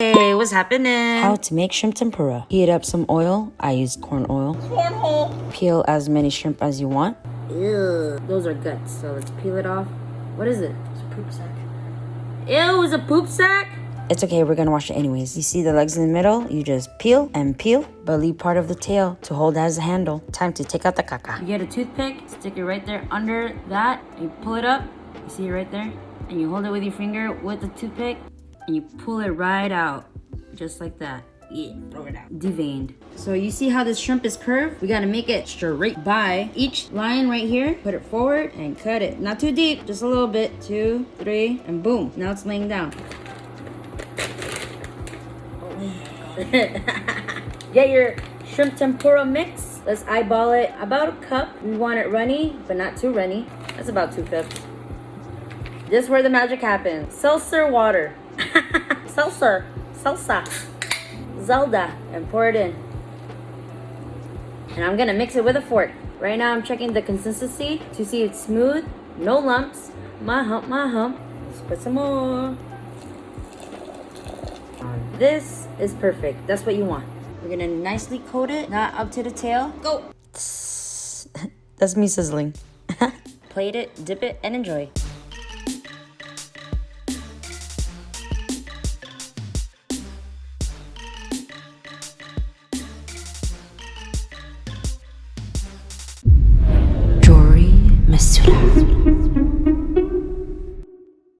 Hey, what's happening? How to make shrimp tempura. Heat up some oil. I used corn oil. Cornhole. Peel as many shrimp as you want. Ew, those are guts. So let's peel it off. What is it? It's a poop sack. Ew, it's a poop sack? It's okay, we're gonna wash it anyways. You see the legs in the middle? You just peel and peel, but leave part of the tail to hold as a handle. Time to take out the caca. You get a toothpick, stick it right there under that, and you pull it up. You see it right there? And you hold it with your finger with the toothpick, and you pull it right out. Just like that. Yeah, throw it out. Deveined. So you see how this shrimp is curved? We gotta make it straight by each line right here. Put it forward and cut it. Not too deep, just a little bit. 2, 3, and boom. Now it's laying down. Get your shrimp tempura mix. Let's eyeball it. About a cup. We want it runny, but not too runny. That's about 2 cups. This is where the magic happens. Seltzer water. Seltzer. Salsa. Zelda. And pour it in. And I'm gonna mix it with a fork. Right now I'm checking the consistency to see it's smooth, no lumps. My hump, my hump. Let's put some more. This is perfect. That's what you want. We're gonna nicely coat it, not up to the tail. Go! That's me sizzling. Plate it, dip it, and enjoy. JORI MEZUDA.